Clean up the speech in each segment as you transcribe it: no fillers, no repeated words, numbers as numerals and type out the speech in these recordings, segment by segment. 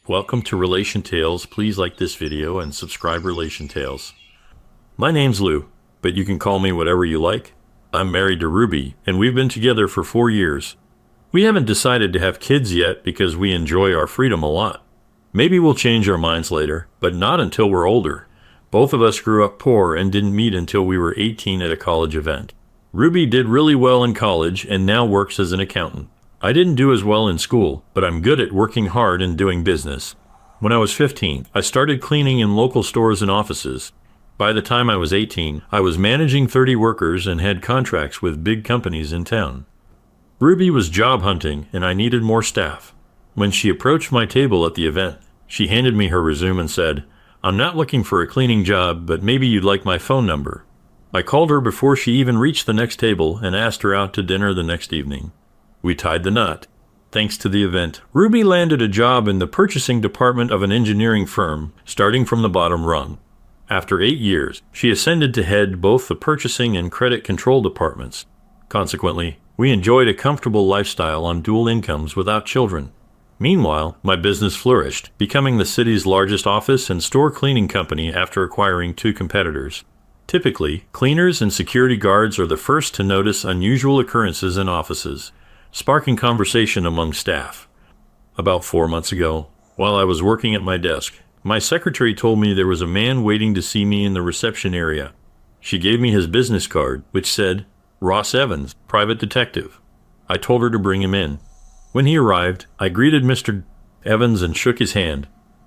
Welcome to Relation Tales. Please like this video and subscribe Relation Tales. My name's Lou, but you can call me whatever you like. I'm married to Ruby, and we've been together for 4 years. We haven't decided to have kids yet because we enjoy our freedom a lot. Maybe we'll change our minds later, but not until we're older. Both of us grew up poor and didn't meet until we were 18 at a college event. Ruby did really well in college and now works as an accountant. I didn't do as well in school, but I'm good at working hard and doing business. When I was 15, I started cleaning in local stores and offices. By the time I was 18, I was managing 30 workers and had contracts with big companies in town. Ruby was job hunting and I needed more staff. When she approached my table at the event, she handed me her resume and said, "I'm not looking for a cleaning job, but maybe you'd like my phone number." I called her before she even reached the next table and asked her out to dinner the next evening. We tied the knot. Thanks to the event, Ruby landed a job in the purchasing department of an engineering firm, starting from the bottom rung. After 8 years, she ascended to head both the purchasing and credit control departments. Consequently, we enjoyed a comfortable lifestyle on dual incomes without children. Meanwhile, my business flourished, becoming the city's largest office and store cleaning company after acquiring 2 competitors. Typically, cleaners and security guards are the first to notice unusual occurrences in offices, sparking conversation among staff. About 4 months ago, while I was working at my desk, my secretary told me there was a man waiting to see me in the reception area. She gave me his business card, which said, "Ross Evans, private detective." I told her to bring him in. When he arrived, I greeted Mr. Evans and shook his hand.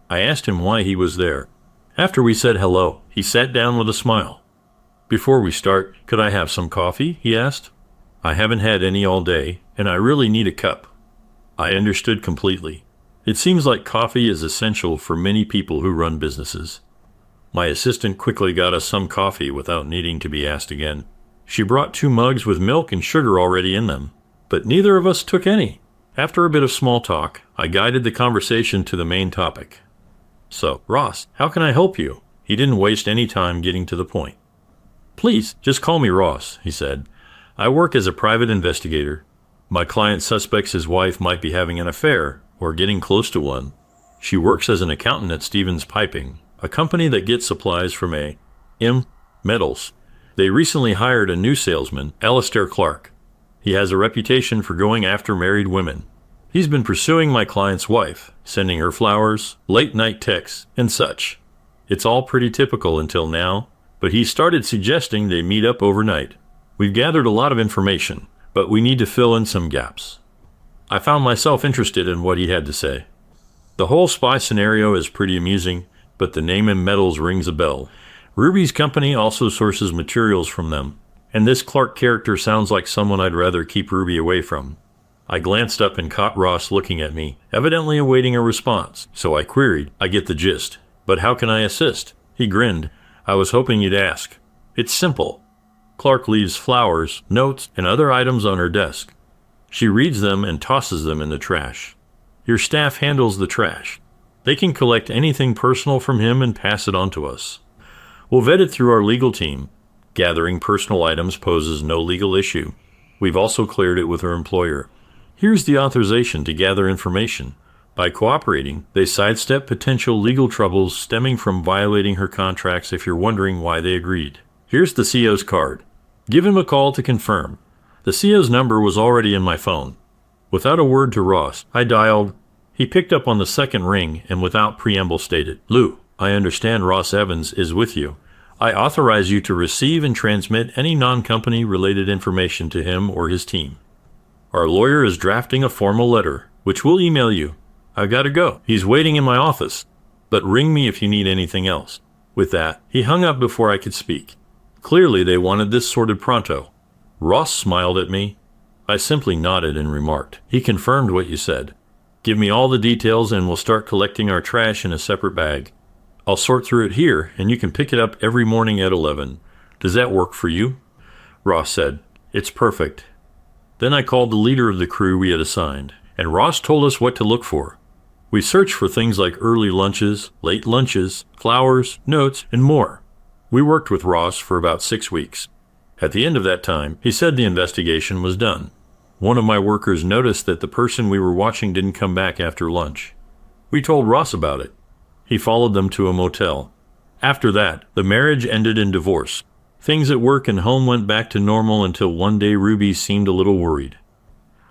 I asked him why he was there. After we said hello, he sat down with a smile. "Before we start, could I have some coffee?" he asked. "I haven't had any all day, and I really need a cup." I understood completely. It seems like coffee is essential for many people who run businesses. My assistant quickly got us some coffee without needing to be asked again. She brought 2 mugs with milk and sugar already in them, but neither of us took any. After a bit of small talk, I guided the conversation to the main topic. "So, Ross, how can I help you?" He didn't waste any time getting to the point. "Please, just call me Ross," he said. "I work as a private investigator. My client suspects his wife might be having an affair or getting close to one. She works as an accountant at Stevens Piping, a company that gets supplies from A.M. Metals. They recently hired a new salesman, Alistair Clark. He has a reputation for going after married women. He's been pursuing my client's wife, sending her flowers, late-night texts, and such. It's all pretty typical until now, but he started suggesting they meet up overnight. We've gathered a lot of information, but we need to fill in some gaps." I found myself interested in what he had to say. The whole spy scenario is pretty amusing, but the name and metals rings a bell. Ruby's company also sources materials from them, and this Clark character sounds like someone I'd rather keep Ruby away from. I glanced up and caught Ross looking at me, evidently awaiting a response, so I queried, "I get the gist, but how can I assist?" He grinned. "I was hoping you'd ask. It's simple. Clark leaves flowers, notes, and other items on her desk. She reads them and tosses them in the trash. Your staff handles the trash. They can collect anything personal from him and pass it on to us. We'll vet it through our legal team. Gathering personal items poses no legal issue. We've also cleared it with her employer. Here's the authorization to gather information. By cooperating, they sidestep potential legal troubles stemming from violating her contracts if you're wondering why they agreed. Here's the CO's card. Give him a call to confirm." The CO's number was already in my phone. Without a word to Ross, I dialed. He picked up on the second ring and without preamble stated, "Lou, I understand Ross Evans is with you. I authorize you to receive and transmit any non-company related information to him or his team. Our lawyer is drafting a formal letter, which we'll email you. I've got to go. He's waiting in my office, but ring me if you need anything else." With that, he hung up before I could speak. Clearly, they wanted this sorted pronto. Ross smiled at me. I simply nodded and remarked, "He confirmed what you said. Give me all the details and we'll start collecting our trash in a separate bag. I'll sort through it here and you can pick it up every morning at 11. Does that work for you?" Ross said, "It's perfect." Then I called the leader of the crew we had assigned, and Ross told us what to look for. We searched for things like early lunches, late lunches, flowers, notes, and more. We worked with Ross for about 6 weeks. At the end of that time, he said the investigation was done. One of my workers noticed that the person we were watching didn't come back after lunch. We told Ross about it. He followed them to a motel. After that, the marriage ended in divorce. Things at work and home went back to normal until one day Ruby seemed a little worried.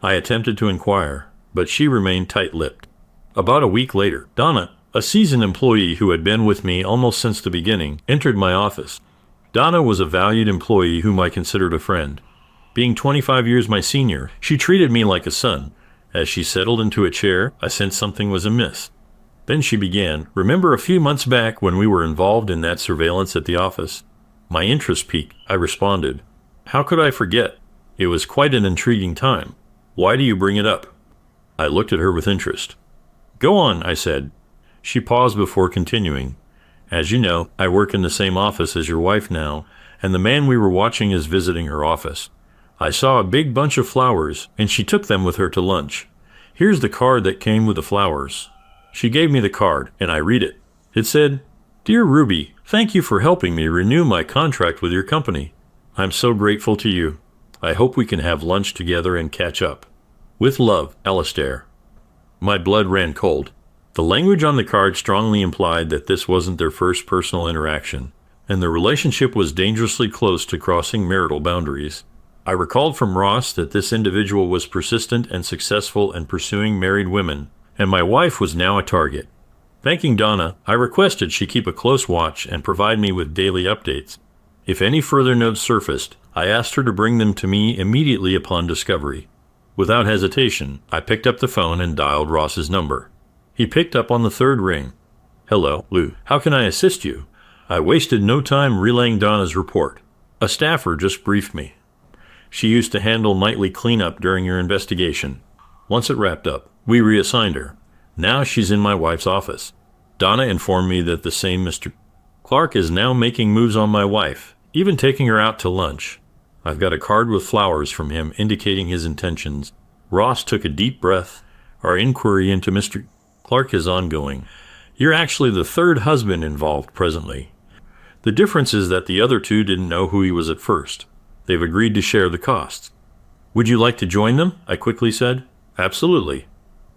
I attempted to inquire, but she remained tight-lipped. About a week later, Donna, a seasoned employee who had been with me almost since the beginning, entered my office. Donna was a valued employee whom I considered a friend. Being 25 years my senior, she treated me like a son. As she settled into a chair, I sensed something was amiss. Then she began, "Remember a few months back when we were involved in that surveillance at the office?" My interest piqued. I responded, "How could I forget? It was quite an intriguing time. Why do you bring it up?" I looked at her with interest. "Go on," I said. She paused before continuing. "As you know, I work in the same office as your wife now, and the man we were watching is visiting her office. I saw a big bunch of flowers, and she took them with her to lunch. Here's the card that came with the flowers." She gave me the card, and I read it. It said, "Dear Ruby, thank you for helping me renew my contract with your company. I'm so grateful to you. I hope we can have lunch together and catch up. With love, Alistair." My blood ran cold. The language on the card strongly implied that this wasn't their first personal interaction, and the relationship was dangerously close to crossing marital boundaries. I recalled from Ross that this individual was persistent and successful in pursuing married women, and my wife was now a target. Thanking Donna, I requested she keep a close watch and provide me with daily updates. If any further notes surfaced, I asked her to bring them to me immediately upon discovery. Without hesitation, I picked up the phone and dialed Ross's number. He picked up on the third ring. "Hello, Lou. How can I assist you?" I wasted no time relaying Donna's report. "A staffer just briefed me. She used to handle nightly cleanup during your investigation. Once it wrapped up, we reassigned her. Now she's in my wife's office. Donna informed me that the same Mr. Clark is now making moves on my wife, even taking her out to lunch. I've got a card with flowers from him indicating his intentions." Ross took a deep breath. "Our inquiry into Mr. Clark is ongoing. You're actually the third husband involved presently. The difference is that the other two didn't know who he was at first. They've agreed to share the costs." "Would you like to join them?" I quickly said. "Absolutely."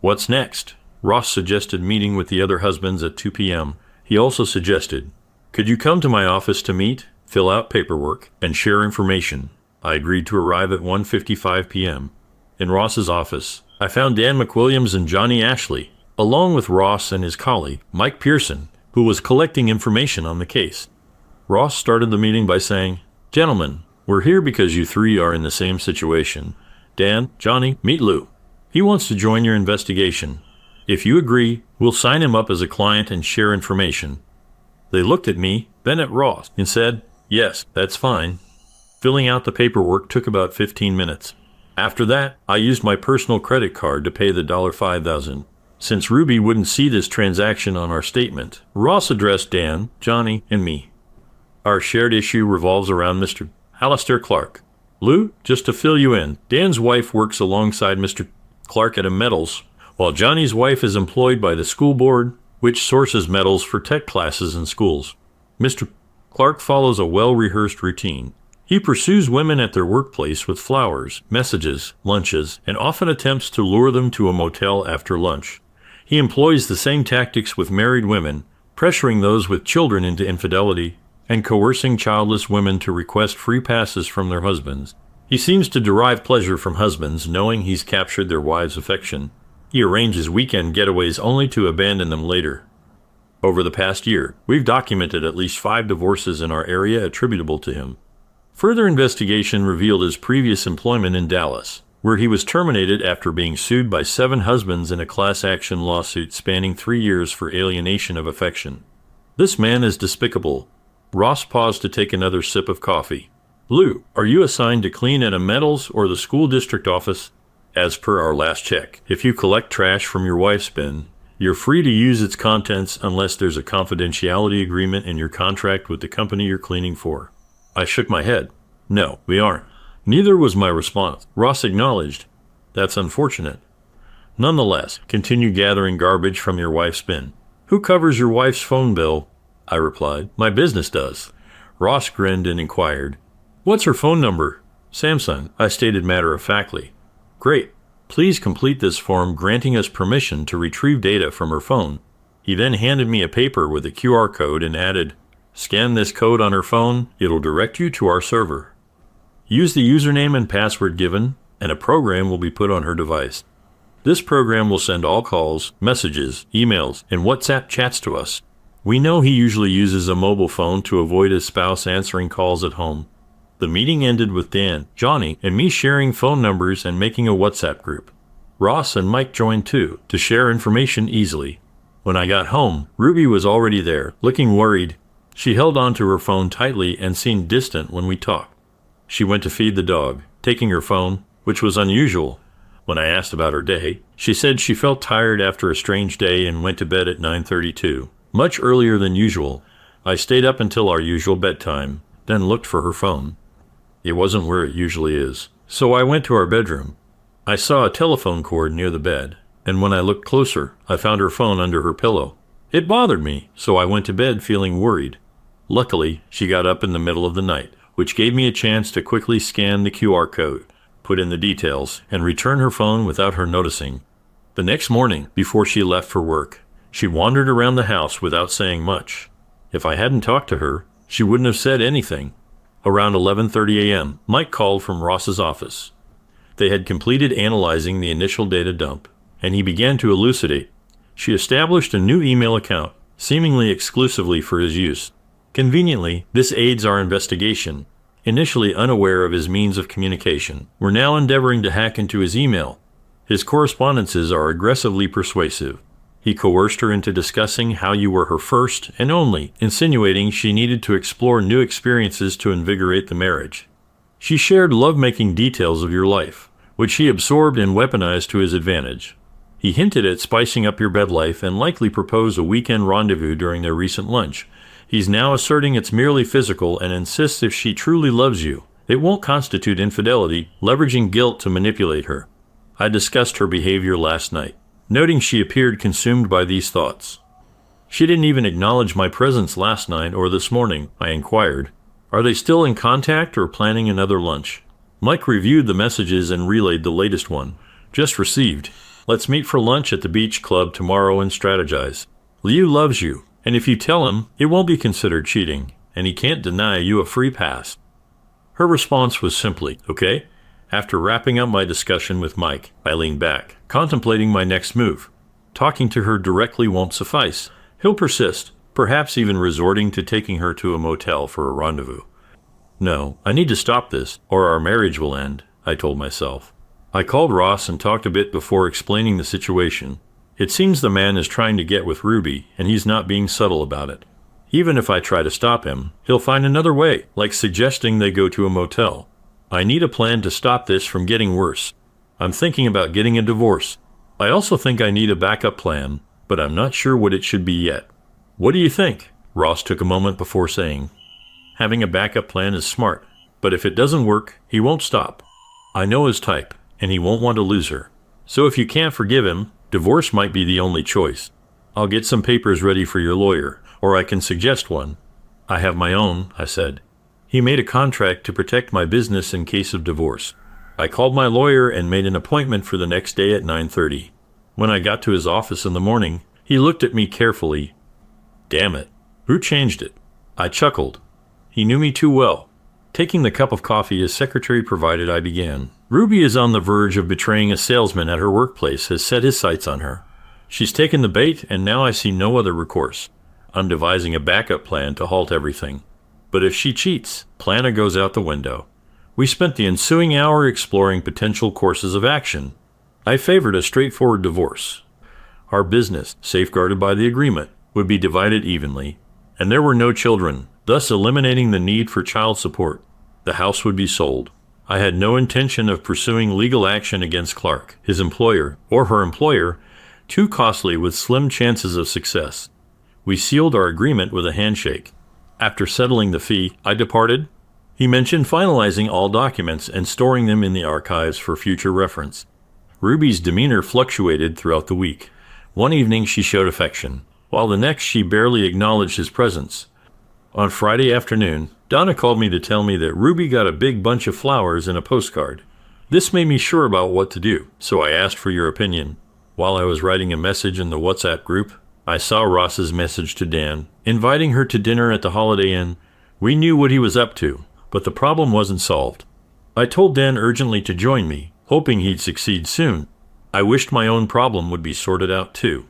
"What's next?" Ross suggested meeting with the other husbands at 2 p.m. He also suggested, "Could you come to my office to meet, fill out paperwork, and share information?" I agreed to arrive at 1:55 p.m. In Ross's office, I found Dan McWilliams and Johnny Ashley, along with Ross and his colleague, Mike Pearson, who was collecting information on the case. Ross started the meeting by saying, "Gentlemen, we're here because you three are in the same situation. Dan, Johnny, meet Lou. He wants to join your investigation. If you agree, we'll sign him up as a client and share information." They looked at me, then at Ross, and said, "Yes, that's fine." Filling out the paperwork took about 15 minutes. After that, I used my personal credit card to pay the $5,000. Since Ruby wouldn't see this transaction on our statement, Ross addressed Dan, Johnny, and me. "Our shared issue revolves around Mr. Alistair Clark. Lou, just to fill you in, Dan's wife works alongside Mr. Clark at a metals, while Johnny's wife is employed by the school board, which sources metals for tech classes in schools. Mr. Clark follows a well-rehearsed routine. He pursues women at their workplace with flowers, messages, lunches, and often attempts to lure them to a motel after lunch. He employs the same tactics with married women, pressuring those with children into infidelity, and coercing childless women to request free passes from their husbands. He seems to derive pleasure from husbands knowing he's captured their wives' affection. He arranges weekend getaways only to abandon them later. Over the past year, we've documented at least 5 divorces in our area attributable to him. Further investigation revealed his previous employment in Dallas, where he was terminated after being sued by 7 husbands in a class action lawsuit spanning 3 years for alienation of affection. This man is despicable." Ross paused to take another sip of coffee. "Lou, are you assigned to clean at a metals or the school district office?" "As per our last check, if you collect trash from your wife's bin, you're free to use its contents unless there's a confidentiality agreement in your contract with the company you're cleaning for." I shook my head. "No, we aren't." Neither was my response. Ross acknowledged, "That's unfortunate. Nonetheless, continue gathering garbage from your wife's bin." "Who covers your wife's phone bill?" I replied. "My business does." Ross grinned and inquired, "What's her phone number?" "Samsung," I stated matter-of-factly. "Great. Please complete this form granting us permission to retrieve data from her phone. He then handed me a paper with a QR code and added, "Scan this code on her phone, it'll direct you to our server. Use the username and password given, and a program will be put on her device. This program will send all calls, messages, emails, and WhatsApp chats to us. We know he usually uses a mobile phone to avoid his spouse answering calls at home." The meeting ended with Dan, Johnny, and me sharing phone numbers and making a WhatsApp group. Ross and Mike joined too, to share information easily. When I got home, Ruby was already there, looking worried. She held onto her phone tightly and seemed distant when we talked. She went to feed the dog, taking her phone, which was unusual. When I asked about her day, she said she felt tired after a strange day and went to bed at 9:32, much earlier than usual. I stayed up until our usual bedtime, then looked for her phone. It wasn't where it usually is, so I went to our bedroom. I saw a telephone cord near the bed, and when I looked closer, I found her phone under her pillow. It bothered me, so I went to bed feeling worried. Luckily, she got up in the middle of the night, which gave me a chance to quickly scan the QR code, put in the details, and return her phone without her noticing. The next morning, before she left for work, she wandered around the house without saying much. If I hadn't talked to her, she wouldn't have said anything. Around 11:30 a.m., Mike called from Ross's office. They had completed analyzing the initial data dump, and he began to elucidate. She established a new email account, seemingly exclusively for his use. Conveniently, this aids our investigation. Initially unaware of his means of communication, we're now endeavoring to hack into his email. His correspondences are aggressively persuasive. He coerced her into discussing how you were her first and only, insinuating she needed to explore new experiences to invigorate the marriage. She shared lovemaking details of your life, which he absorbed and weaponized to his advantage. He hinted at spicing up your bed life and likely proposed a weekend rendezvous during their recent lunch. He's now asserting it's merely physical and insists if she truly loves you, it won't constitute infidelity, leveraging guilt to manipulate her. I discussed her behavior last night, noting she appeared consumed by these thoughts. She didn't even acknowledge my presence last night or this morning, I inquired. Are they still in contact or planning another lunch? Mike reviewed the messages and relayed the latest one. Just received. Let's meet for lunch at the beach club tomorrow and strategize. Liu loves you, and if you tell him, it won't be considered cheating, and he can't deny you a free pass. Her response was simply, okay. After wrapping up my discussion with Mike, I leaned back, contemplating my next move. Talking to her directly won't suffice. He'll persist, perhaps even resorting to taking her to a motel for a rendezvous. No, I need to stop this, or our marriage will end, I told myself. I called Ross and talked a bit before explaining the situation. It seems the man is trying to get with Ruby, and he's not being subtle about it. Even if I try to stop him, he'll find another way, like suggesting they go to a motel. I need a plan to stop this from getting worse. I'm thinking about getting a divorce. I also think I need a backup plan, but I'm not sure what it should be yet. What do you think? Ross took a moment before saying. Having a backup plan is smart, but if it doesn't work, he won't stop. I know his type, and he won't want to lose her. So if you can't forgive him, divorce might be the only choice. I'll get some papers ready for your lawyer, or I can suggest one. I have my own, I said. He made a contract to protect my business in case of divorce. I called my lawyer and made an appointment for the next day at 9:30. When I got to his office in the morning, he looked at me carefully. Damn it. Who changed it? I chuckled. He knew me too well. Taking the cup of coffee his secretary provided, I began. Ruby is on the verge of betraying a salesman at her workplace, has set his sights on her. She's taken the bait, and now I see no other recourse. I'm devising a backup plan to halt everything. But if she cheats, plan goes out the window. We spent the ensuing hour exploring potential courses of action. I favored a straightforward divorce. Our business, safeguarded by the agreement, would be divided evenly, and there were no children, thus eliminating the need for child support. The house would be sold. I had no intention of pursuing legal action against Clark, his employer, or her employer, too costly with slim chances of success. We sealed our agreement with a handshake. After settling the fee, I departed. He mentioned finalizing all documents and storing them in the archives for future reference. Ruby's demeanor fluctuated throughout the week. One evening she showed affection, while the next she barely acknowledged his presence. On Friday afternoon, Donna called me to tell me that Ruby got a big bunch of flowers in a postcard. This made me sure about what to do, so I asked for your opinion. While I was writing a message in the WhatsApp group, I saw Ross's message to Dan, inviting her to dinner at the Holiday Inn. We knew what he was up to, but the problem wasn't solved. I told Dan urgently to join me, hoping he'd succeed soon. I wished my own problem would be sorted out too.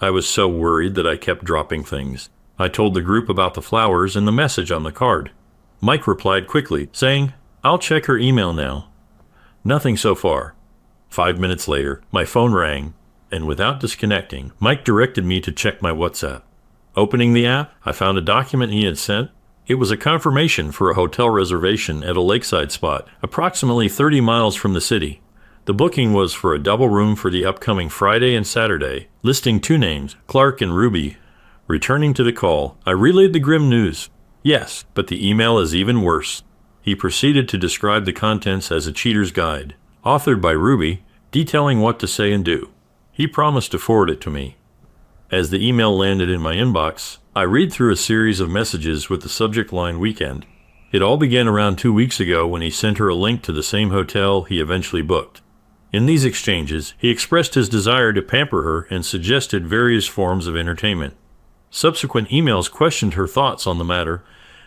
I was so worried that I kept dropping things. I told the group about the flowers and the message on the card. Mike replied quickly, saying, "I'll check her email now." Nothing so far. 5 minutes later, my phone rang, and without disconnecting, Mike directed me to check my WhatsApp. Opening the app, I found a document he had sent. It was a confirmation for a hotel reservation at a lakeside spot, approximately 30 miles from the city. The booking was for a double room for the upcoming Friday and Saturday, listing two names, Clark and Ruby. Returning to the call, I relayed the grim news. Yes, but the email is even worse. He proceeded to describe the contents as a cheater's guide, authored by Ruby, detailing what to say and do. He promised to forward it to me. As the email landed in my inbox, I read through a series of messages with the subject line weekend. It all began around 2 weeks ago when he sent her a link to the same hotel he eventually booked. In these exchanges, he expressed his desire to pamper her and suggested various forms of entertainment. Subsequent emails questioned her thoughts on the matter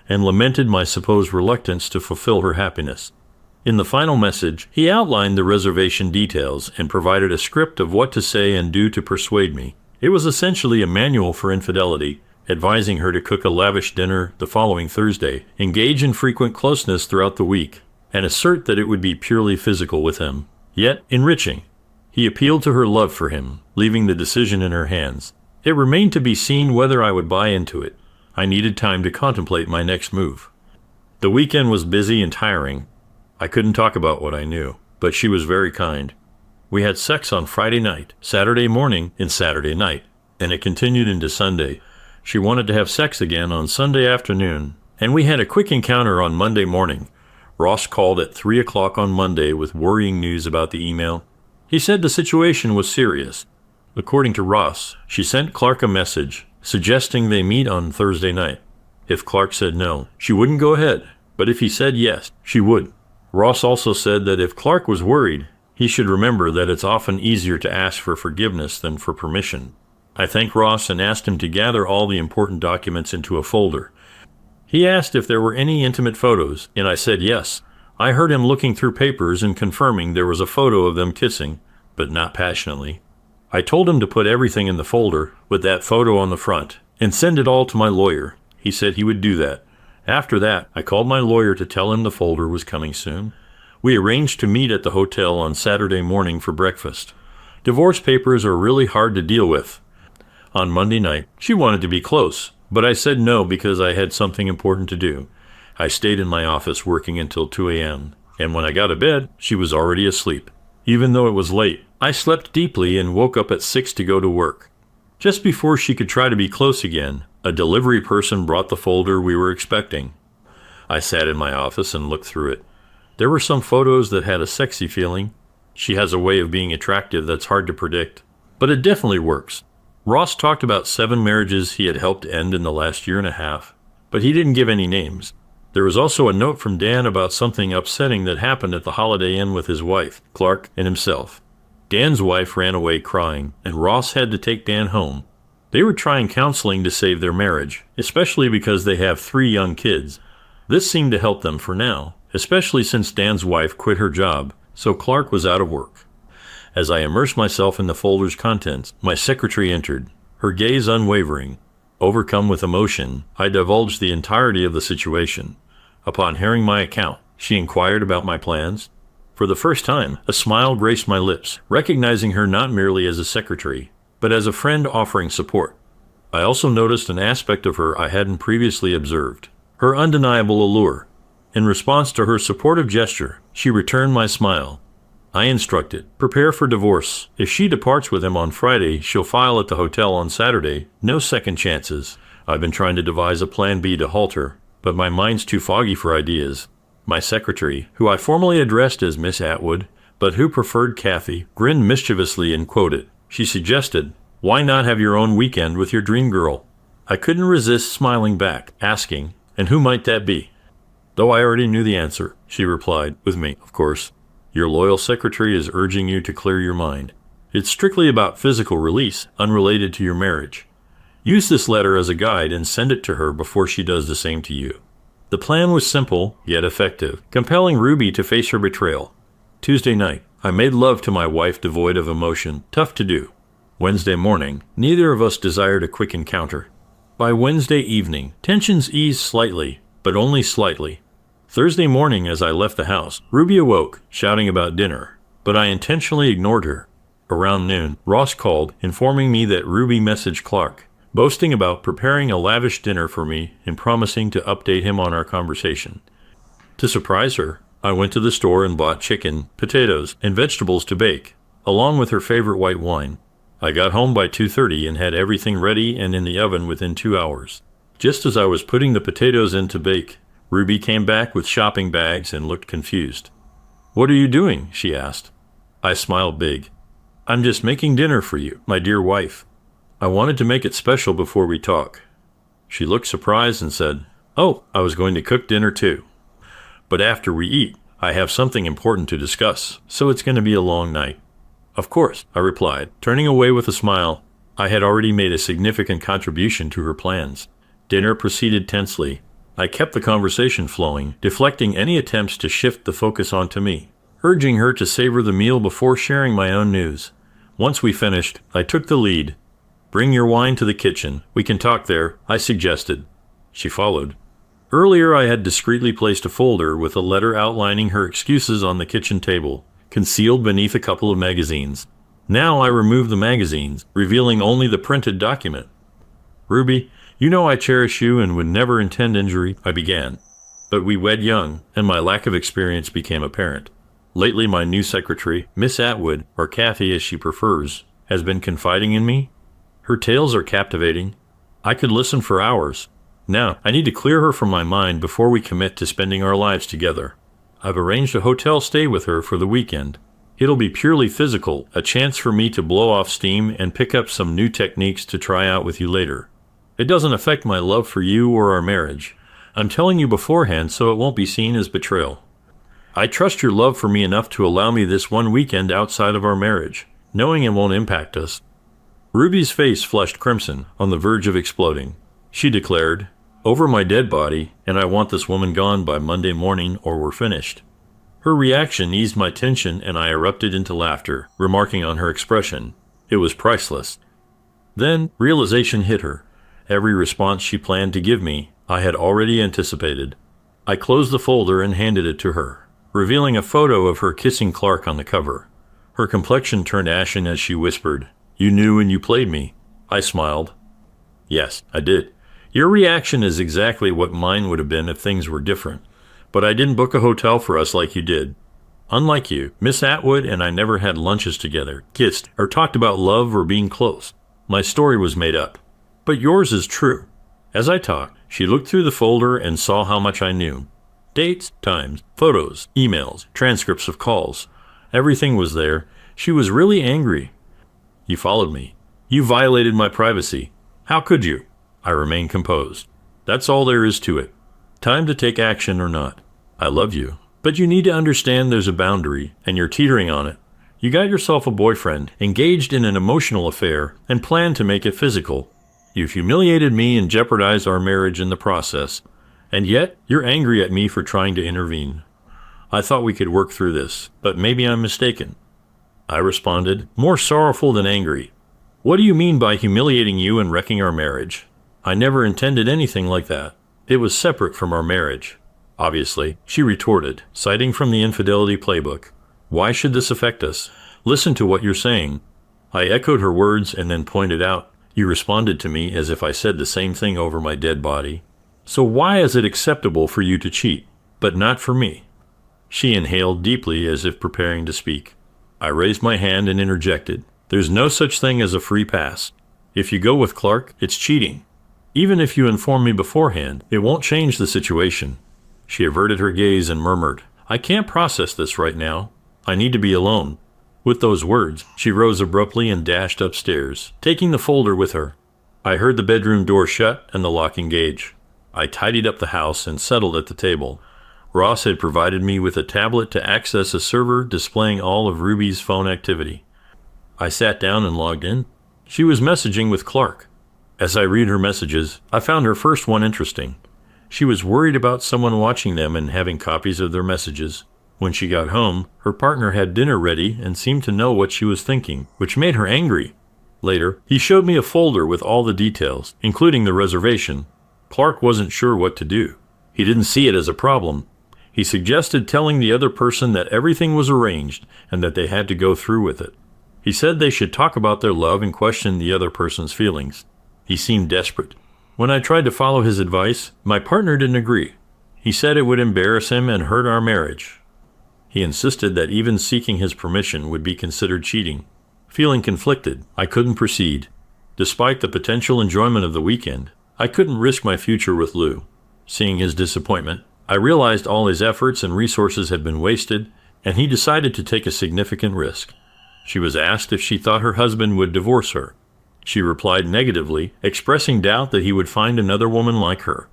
and lamented my supposed reluctance to fulfill her happiness. In the final message, he outlined the reservation details and provided a script of what to say and do to persuade me. It was essentially a manual for infidelity, advising her to cook a lavish dinner the following Thursday, engage in frequent closeness throughout the week, and assert that it would be purely physical with him, yet enriching. He appealed to her love for him, leaving the decision in her hands. It remained to be seen whether I would buy into it. I needed time to contemplate my next move. The weekend was busy and tiring. I couldn't talk about what I knew, but she was very kind. We had sex on Friday night, Saturday morning, and Saturday night, and it continued into Sunday. She wanted to have sex again on Sunday afternoon, and we had a quick encounter on Monday morning. Ross called at 3 o'clock on Monday with worrying news about the email. He said the situation was serious. According to Ross, she sent Clark a message suggesting they meet on Thursday night. If Clark said no, she wouldn't go ahead, but if he said yes, she would. Ross also said that if Clark was worried, he should remember that it's often easier to ask for forgiveness than for permission. I thanked Ross and asked him to gather all the important documents into a folder. He asked if there were any intimate photos, and I said yes. I heard him looking through papers and confirming there was a photo of them kissing, but not passionately. I told him to put everything in the folder with that photo on the front and send it all to my lawyer. He said he would do that. After that, I called my lawyer to tell him the folder was coming soon. We arranged to meet at the hotel on Saturday morning for breakfast. Divorce papers are really hard to deal with. On Monday night, she wanted to be close, but I said no because I had something important to do. I stayed in my office working until 2 a.m., and when I got to bed, she was already asleep. Even though it was late, I slept deeply and woke up at 6 to go to work. Just before she could try to be close again, a delivery person brought the folder we were expecting. I sat in my office and looked through it. There were some photos that had a sexy feeling. She has a way of being attractive that's hard to predict, but it definitely works. Ross talked about 7 marriages he had helped end in the last year and a half, but he didn't give any names. There was also a note from Dan about something upsetting that happened at the Holiday Inn with his wife, Clark, and himself. Dan's wife ran away crying, and Ross had to take Dan home. They were trying counseling to save their marriage, especially because they have 3 young kids. This seemed to help them for now, especially since Dan's wife quit her job, so Clark was out of work. As I immersed myself in the folder's contents, my secretary entered, her gaze unwavering. Overcome with emotion, I divulged the entirety of the situation. Upon hearing my account, she inquired about my plans. For the first time, a smile graced my lips, recognizing her not merely as a secretary, but as a friend offering support. I also noticed an aspect of her I hadn't previously observed, her undeniable allure. In response to her supportive gesture, she returned my smile. I instructed, prepare for divorce. If she departs with him on Friday, she'll file at the hotel on Saturday. No second chances. I've been trying to devise a plan B to halt her, but my mind's too foggy for ideas. My secretary, who I formally addressed as Miss Atwood, but who preferred Kathy, grinned mischievously and quoted. She suggested, why not have your own weekend with your dream girl? I couldn't resist smiling back, asking, and who might that be? Though I already knew the answer, she replied, with me, of course. Your loyal secretary is urging you to clear your mind. It's strictly about physical release, unrelated to your marriage. Use this letter as a guide and send it to her before she does the same to you." The plan was simple, yet effective, compelling Ruby to face her betrayal. Tuesday night, I made love to my wife devoid of emotion, tough to do. Wednesday morning, neither of us desired a quick encounter. By Wednesday evening, tensions eased slightly, but only slightly. Thursday morning, as I left the house, Ruby awoke, shouting about dinner, but I intentionally ignored her. Around noon, Ross called, informing me that Ruby messaged Clark, boasting about preparing a lavish dinner for me and promising to update him on our conversation. To surprise her, I went to the store and bought chicken, potatoes, and vegetables to bake, along with her favorite white wine. I got home by 2:30 and had everything ready and in the oven within 2 hours. Just as I was putting the potatoes in to bake, Ruby came back with shopping bags and looked confused. "What are you doing?" she asked. I smiled big. "I'm just making dinner for you, my dear wife. I wanted to make it special before we talk." She looked surprised and said, "Oh, I was going to cook dinner too. But after we eat, I have something important to discuss, so it's going to be a long night." "Of course," I replied, turning away with a smile. I had already made a significant contribution to her plans. Dinner proceeded tensely. I kept the conversation flowing, deflecting any attempts to shift the focus onto me, urging her to savor the meal before sharing my own news. Once we finished, I took the lead. "Bring your wine to the kitchen. We can talk there," I suggested. She followed. Earlier, I had discreetly placed a folder with a letter outlining her excuses on the kitchen table, concealed beneath a couple of magazines. Now I removed the magazines, revealing only the printed document. "Ruby, you know I cherish you and would never intend injury," I began. "But we wed young, and my lack of experience became apparent. Lately, my new secretary, Miss Atwood, or Kathy as she prefers, has been confiding in me. Her tales are captivating. I could listen for hours. Now, I need to clear her from my mind before we commit to spending our lives together. I've arranged a hotel stay with her for the weekend. It'll be purely physical, a chance for me to blow off steam and pick up some new techniques to try out with you later. It doesn't affect my love for you or our marriage. I'm telling you beforehand so it won't be seen as betrayal. I trust your love for me enough to allow me this one weekend outside of our marriage, knowing it won't impact us." Ruby's face flushed crimson, on the verge of exploding. She declared, "Over my dead body, and I want this woman gone by Monday morning or we're finished." Her reaction eased my tension and I erupted into laughter, remarking on her expression. It was priceless. Then, realization hit her. Every response she planned to give me, I had already anticipated. I closed the folder and handed it to her, revealing a photo of her kissing Clark on the cover. Her complexion turned ashen as she whispered, "You knew and you played me." I smiled. "Yes, I did. Your reaction is exactly what mine would have been if things were different. But I didn't book a hotel for us like you did. Unlike you, Miss Atwood and I never had lunches together, kissed, or talked about love or being close. My story was made up. But yours is true." As I talked, she looked through the folder and saw how much I knew. Dates, times, photos, emails, transcripts of calls. Everything was there. She was really angry. "You followed me. You violated my privacy. How could you?" I remained composed. "That's all there is to it. Time to take action or not. I love you, but you need to understand there's a boundary, and you're teetering on it. You got yourself a boyfriend, engaged in an emotional affair, and planned to make it physical. You've humiliated me and jeopardized our marriage in the process, and yet you're angry at me for trying to intervene. I thought we could work through this, but maybe I'm mistaken." I responded, more sorrowful than angry. "What do you mean by humiliating you and wrecking our marriage? I never intended anything like that. It was separate from our marriage." "Obviously," she retorted, citing from the infidelity playbook. "Why should this affect us? Listen to what you're saying." I echoed her words and then pointed out, "You responded to me as if I said the same thing over my dead body. So why is it acceptable for you to cheat, but not for me?" She inhaled deeply as if preparing to speak. I raised my hand and interjected, "There's no such thing as a free pass. If you go with Clark, it's cheating. Even if you inform me beforehand, it won't change the situation." She averted her gaze and murmured, "I can't process this right now. I need to be alone." With those words, she rose abruptly and dashed upstairs, taking the folder with her. I heard the bedroom door shut and the lock engage. I tidied up the house and settled at the table. Ross had provided me with a tablet to access a server displaying all of Ruby's phone activity. I sat down and logged in. She was messaging with Clark. As I read her messages, I found her first one interesting. She was worried about someone watching them and having copies of their messages. When she got home, her partner had dinner ready and seemed to know what she was thinking, which made her angry. Later, he showed me a folder with all the details, including the reservation. Clark wasn't sure what to do. He didn't see it as a problem. He suggested telling the other person that everything was arranged and that they had to go through with it. He said they should talk about their love and question the other person's feelings. He seemed desperate. When I tried to follow his advice, my partner didn't agree. He said it would embarrass him and hurt our marriage. He insisted that even seeking his permission would be considered cheating. Feeling conflicted, I couldn't proceed. Despite the potential enjoyment of the weekend, I couldn't risk my future with Lou. Seeing his disappointment, I realized all his efforts and resources had been wasted, and he decided to take a significant risk. She was asked if she thought her husband would divorce her. She replied negatively, expressing doubt that he would find another woman like her.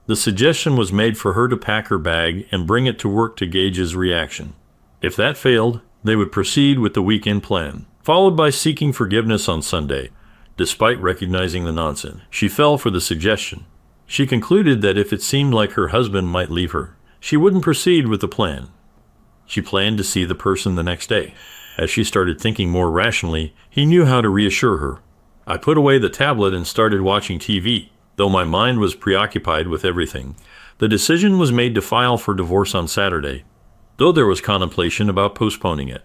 The suggestion was made for her to pack her bag and bring it to work to gauge his reaction. If that failed, they would proceed with the weekend plan, followed by seeking forgiveness on Sunday. Despite recognizing the nonsense, she fell for the suggestion. She concluded that if it seemed like her husband might leave her, she wouldn't proceed with the plan. She planned to see the person the next day. As she started thinking more rationally, he knew how to reassure her. I put away the tablet and started watching TV. Though my mind was preoccupied with everything, the decision was made to file for divorce on Saturday, though there was contemplation about postponing it.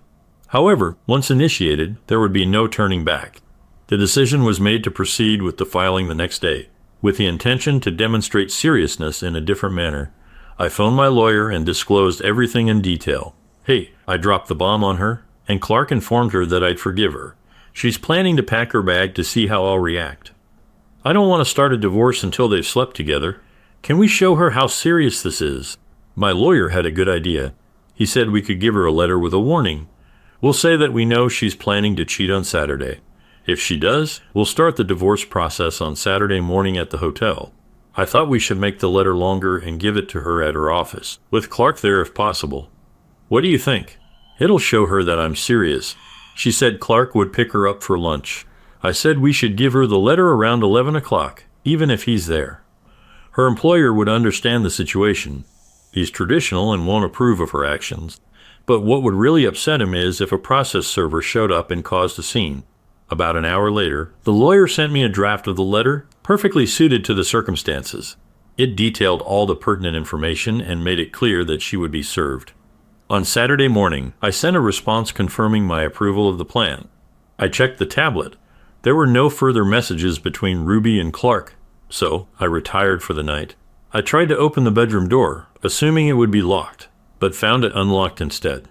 However, once initiated, there would be no turning back. The decision was made to proceed with the filing the next day, with the intention to demonstrate seriousness in a different manner. I phoned my lawyer and disclosed everything in detail. Hey, I dropped the bomb on her, and Clark informed her that I'd forgive her. She's planning to pack her bag to see how I'll react. I don't want to start a divorce until they've slept together. Can we show her how serious this is? My lawyer had a good idea. He said we could give her a letter with a warning. We'll say that we know she's planning to cheat on Saturday. If she does, we'll start the divorce process on Saturday morning at the hotel. I thought we should make the letter longer and give it to her at her office, with Clark there if possible. What do you think? It'll show her that I'm serious. She said Clark would pick her up for lunch. I said we should give her the letter around 11 o'clock, even if he's there. Her employer would understand the situation. He's traditional and won't approve of her actions. But what would really upset him is if a process server showed up and caused a scene. About an hour later, the lawyer sent me a draft of the letter, perfectly suited to the circumstances. It detailed all the pertinent information and made it clear that she would be served. On Saturday morning, I sent a response confirming my approval of the plan. I checked the tablet. There were no further messages between Ruby and Clark, so I retired for the night. I tried to open the bedroom door, assuming it would be locked, but found it unlocked instead.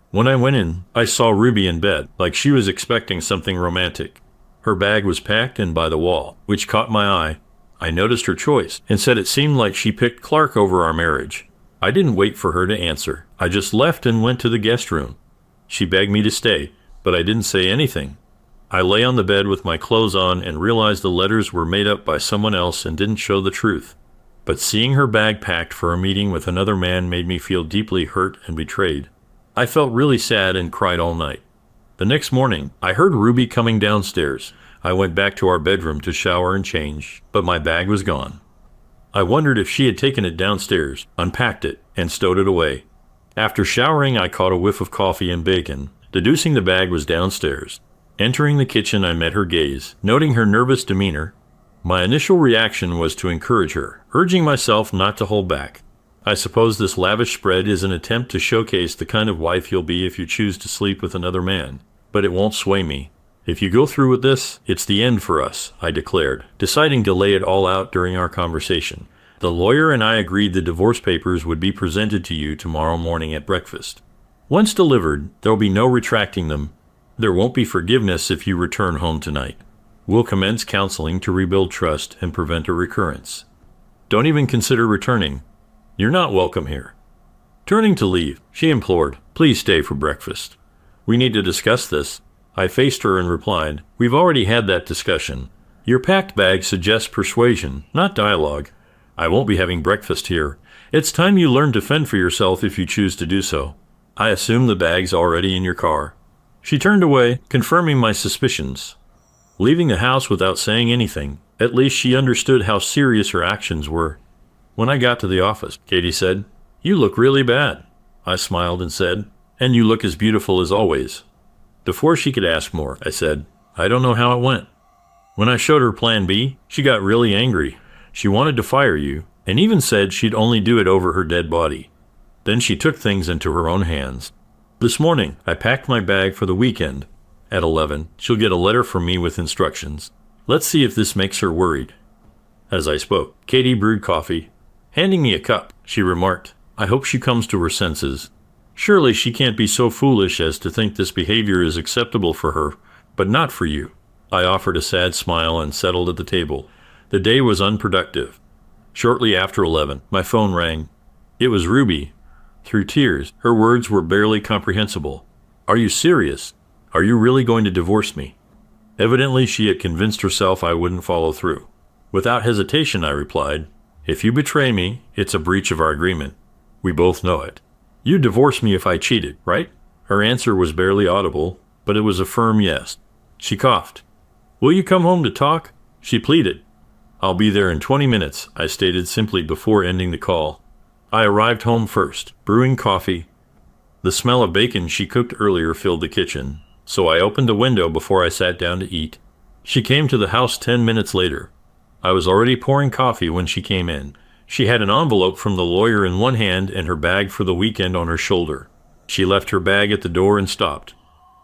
When I went in, I saw Ruby in bed, like she was expecting something romantic. Her bag was packed and by the wall, which caught my eye. I noticed her choice and said it seemed like she picked Clark over our marriage. I didn't wait for her to answer. I just left and went to the guest room. She begged me to stay, but I didn't say anything. I lay on the bed with my clothes on and realized the letters were made up by someone else and didn't show the truth. But seeing her bag packed for a meeting with another man made me feel deeply hurt and betrayed. I felt really sad and cried all night. The next morning, I heard Ruby coming downstairs. I went back to our bedroom to shower and change, but my bag was gone. I wondered if she had taken it downstairs, unpacked it, and stowed it away. After showering, I caught a whiff of coffee and bacon, deducing the bag was downstairs. Entering the kitchen, I met her gaze. Noting her nervous demeanor, my initial reaction was to encourage her, urging myself not to hold back. I suppose this lavish spread is an attempt to showcase the kind of wife you'll be if you choose to sleep with another man, but it won't sway me. If you go through with this, it's the end for us, I declared, deciding to lay it all out during our conversation. The lawyer and I agreed the divorce papers would be presented to you tomorrow morning at breakfast. Once delivered, there will be no retracting them. There won't be forgiveness if you return home tonight. We'll commence counseling to rebuild trust and prevent a recurrence. Don't even consider returning. You're not welcome here. Turning to leave, she implored, please stay for breakfast. We need to discuss this. I faced her and replied, we've already had that discussion. Your packed bag suggests persuasion, not dialogue. I won't be having breakfast here. It's time you learn to fend for yourself if you choose to do so. I assume the bag's already in your car." She turned away, confirming my suspicions. Leaving the house without saying anything, at least she understood how serious her actions were. When I got to the office, Katie said, "You look really bad." I smiled and said, "And you look as beautiful as always." Before she could ask more, I said, "I don't know how it went." When I showed her plan B, she got really angry. She wanted to fire you, and even said she'd only do it over her dead body. Then she took things into her own hands. This morning, I packed my bag for the weekend. At 11, she'll get a letter from me with instructions. Let's see if this makes her worried. As I spoke, Katie brewed coffee. Handing me a cup, she remarked, "I hope she comes to her senses. Surely she can't be so foolish as to think this behavior is acceptable for her, but not for you." I offered a sad smile and settled at the table. The day was unproductive. Shortly after 11, my phone rang. It was Ruby. Through tears, her words were barely comprehensible. "Are you serious? Are you really going to divorce me?" Evidently, she had convinced herself I wouldn't follow through. Without hesitation, I replied, "If you betray me, it's a breach of our agreement. We both know it. You'd divorce me if I cheated, right?" Her answer was barely audible, but it was a firm yes. She coughed. "Will you come home to talk?" she pleaded. "I'll be there in 20 minutes, I stated simply before ending the call. I arrived home first, brewing coffee. The smell of bacon she cooked earlier filled the kitchen, so I opened a window before I sat down to eat. She came to the house 10 minutes later. I was already pouring coffee when she came in. She had an envelope from the lawyer in one hand and her bag for the weekend on her shoulder. She left her bag at the door and stopped.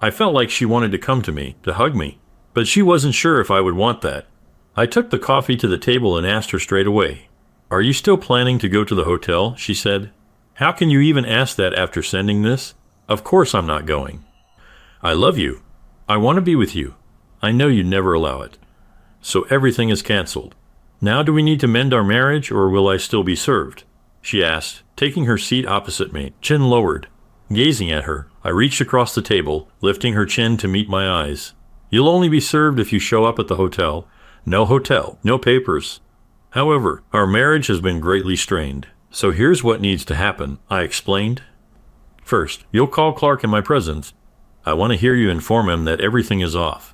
I felt like she wanted to come to me, to hug me, but she wasn't sure if I would want that. I took the coffee to the table and asked her straight away. "Are you still planning to go to the hotel?" she said. "How can you even ask that after sending this? Of course I'm not going. I love you. I want to be with you. I know you'd never allow it. So everything is canceled. Now do we need to mend our marriage, or will I still be served?" she asked, taking her seat opposite me, chin lowered. Gazing at her, I reached across the table, lifting her chin to meet my eyes. "You'll only be served if you show up at the hotel. No hotel, no papers. However, our marriage has been greatly strained. So here's what needs to happen," I explained. "First, you'll call Clark in my presence. I want to hear you inform him that everything is off.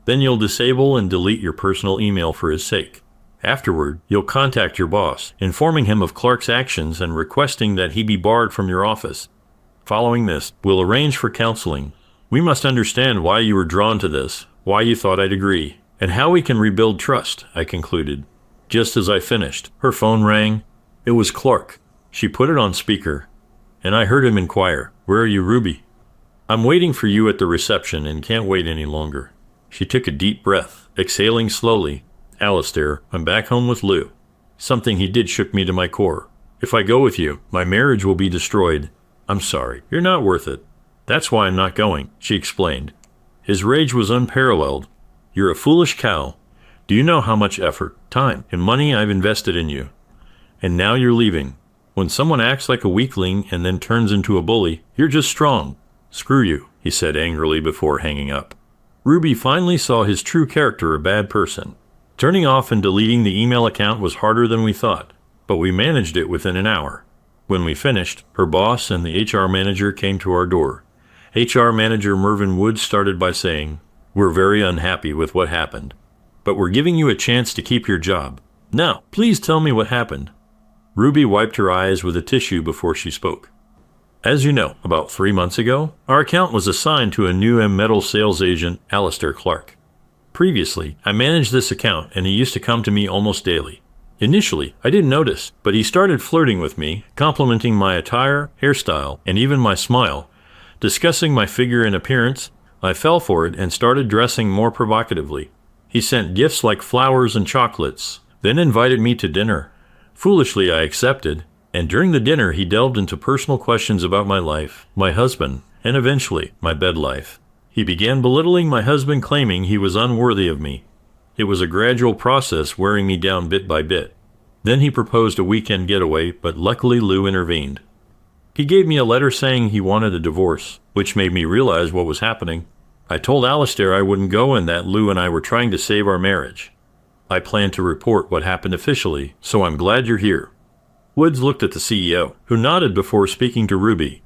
Then you'll disable and delete your personal email for his sake. Afterward, you'll contact your boss, informing him of Clark's actions and requesting that he be barred from your office. Following this, we'll arrange for counseling. We must understand why you were drawn to this, why you thought I'd agree, and how we can rebuild trust," I concluded. Just as I finished, her phone rang. It was Clark. She put it on speaker, and I heard him inquire, "Where are you, Ruby?" "I'm waiting for you at the reception and can't wait any longer." She took a deep breath, exhaling slowly. "Alistair, I'm back home with Lou. Something he did shook me to my core. If I go with you, my marriage will be destroyed. I'm sorry, you're not worth it. That's why I'm not going," she explained. His rage was unparalleled. "You're a foolish cow. Do you know how much effort, time, and money I've invested in you? And now you're leaving. When someone acts like a weakling and then turns into a bully, you're just strong. Screw you," he said angrily before hanging up. Ruby finally saw his true character, a bad person. Turning off and deleting the email account was harder than we thought, but we managed it within an hour. When we finished, her boss and the HR manager came to our door. HR manager Mervyn Wood started by saying, "We're very unhappy with what happened, but we're giving you a chance to keep your job. Now, please tell me what happened." Ruby wiped her eyes with a tissue before she spoke. "As you know, about 3 months ago, our account was assigned to a new metal sales agent, Alistair Clark. Previously, I managed this account and he used to come to me almost daily. Initially, I didn't notice, but he started flirting with me, complimenting my attire, hairstyle, and even my smile. Discussing my figure and appearance, I fell for it and started dressing more provocatively. He sent gifts like flowers and chocolates, then invited me to dinner. Foolishly, I accepted, and during the dinner he delved into personal questions about my life, my husband, and eventually, my bed life. He began belittling my husband, claiming he was unworthy of me. It was a gradual process, wearing me down bit by bit. Then he proposed a weekend getaway, but luckily Lou intervened. He gave me a letter saying he wanted a divorce, which made me realize what was happening. I told Alistair I wouldn't go and that Lou and I were trying to save our marriage. I plan to report what happened officially, so I'm glad you're here." Woods looked at the CEO, who nodded before speaking to Ruby.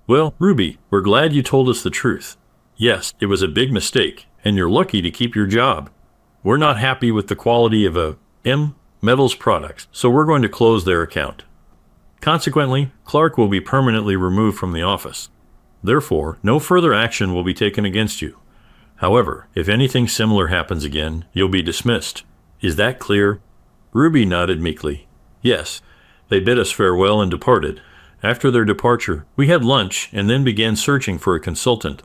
"Well, Ruby, we're glad you told us the truth. Yes, it was a big mistake, and you're lucky to keep your job. We're not happy with the quality of Metals products, so we're going to close their account. Consequently, Clark will be permanently removed from the office. Therefore, no further action will be taken against you. However, if anything similar happens again, you'll be dismissed. Is that clear?" Ruby nodded meekly. "Yes." They bid us farewell and departed. After their departure, we had lunch and then began searching for a consultant.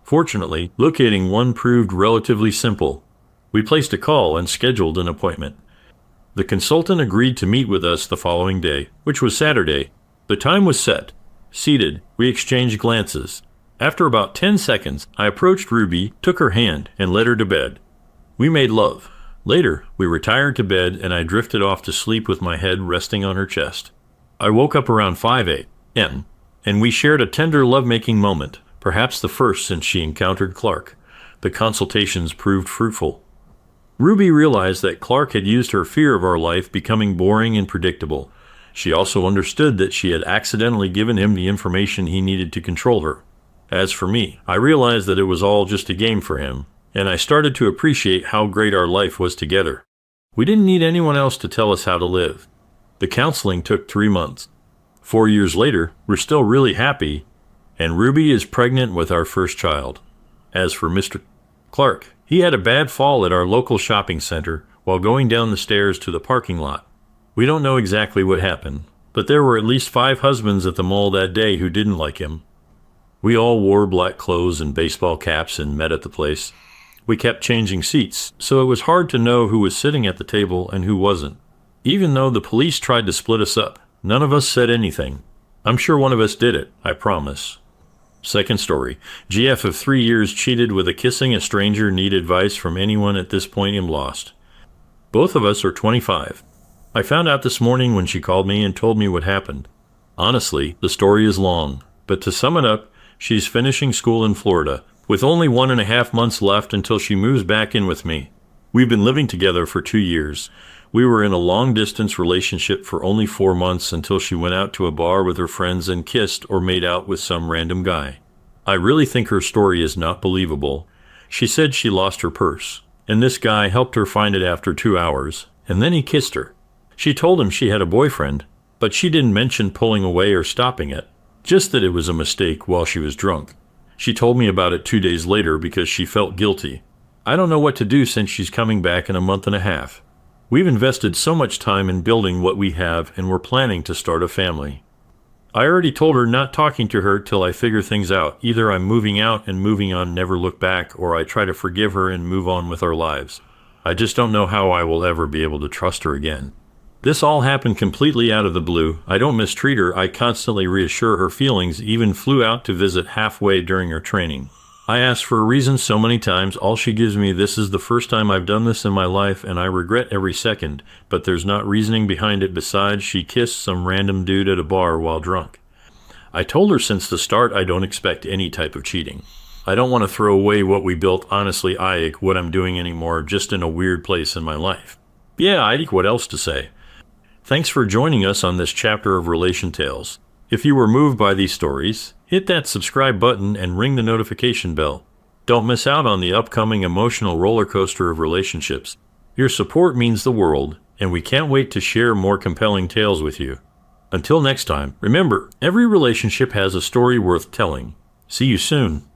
Fortunately, locating one proved relatively simple. We placed a call and scheduled an appointment. The consultant agreed to meet with us the following day, which was Saturday. The time was set. Seated, we exchanged glances. After about 10 seconds, I approached Ruby, took her hand, and led her to bed. We made love. Later, we retired to bed and I drifted off to sleep with my head resting on her chest. I woke up around 5 a.m., and we shared a tender lovemaking moment, perhaps the first since she encountered Clark. The consultations proved fruitful. Ruby realized that Clark had used her fear of our life becoming boring and predictable. She also understood that she had accidentally given him the information he needed to control her. As for me, I realized that it was all just a game for him, and I started to appreciate how great our life was together. We didn't need anyone else to tell us how to live. The counseling took 3 months. 4 years later, we're still really happy, and Ruby is pregnant with our first child. As for Mr. Clark, he had a bad fall at our local shopping center while going down the stairs to the parking lot. We don't know exactly what happened, but there were at least 5 husbands at the mall that day who didn't like him. We all wore black clothes and baseball caps and met at the place. We kept changing seats, so it was hard to know who was sitting at the table and who wasn't. Even though the police tried to split us up, none of us said anything. I'm sure one of us did it, I promise. Second story. GF of 3 years cheated with a kissing a stranger, need advice from anyone at this point, I'm lost. Both of us are 25. I found out this morning when she called me and told me what happened. Honestly, the story is long, but to sum it up, she's finishing school in Florida, with only 1.5 months left until she moves back in with me. We've been living together for 2 years. We were in a long-distance relationship for only 4 months until she went out to a bar with her friends and kissed or made out with some random guy. I really think her story is not believable. She said she lost her purse, and this guy helped her find it after 2 hours, and then he kissed her. She told him she had a boyfriend, but she didn't mention pulling away or stopping it, just that it was a mistake while she was drunk. She told me about it 2 days later because she felt guilty. I don't know what to do since she's coming back in a month and a half. We've invested so much time in building what we have, and we're planning to start a family. I already told her not talking to her till I figure things out. Either I'm moving out and moving on, never look back, or I try to forgive her and move on with our lives. I just don't know how I will ever be able to trust her again. This all happened completely out of the blue. I don't mistreat her. I constantly reassure her feelings, even flew out to visit halfway during her training. I asked for a reason so many times. All she gives me, this is the first time I've done this in my life and I regret every second, but there's not reasoning behind it besides she kissed some random dude at a bar while drunk. I told her since the start I don't expect any type of cheating. I don't want to throw away what we built. Honestly, what I'm doing anymore, just in a weird place in my life. Yeah, what else to say? Thanks for joining us on this chapter of Relation Tales. If you were moved by these stories, hit that subscribe button and ring the notification bell. Don't miss out on the upcoming emotional roller coaster of relationships. Your support means the world, and we can't wait to share more compelling tales with you. Until next time, remember, every relationship has a story worth telling. See you soon.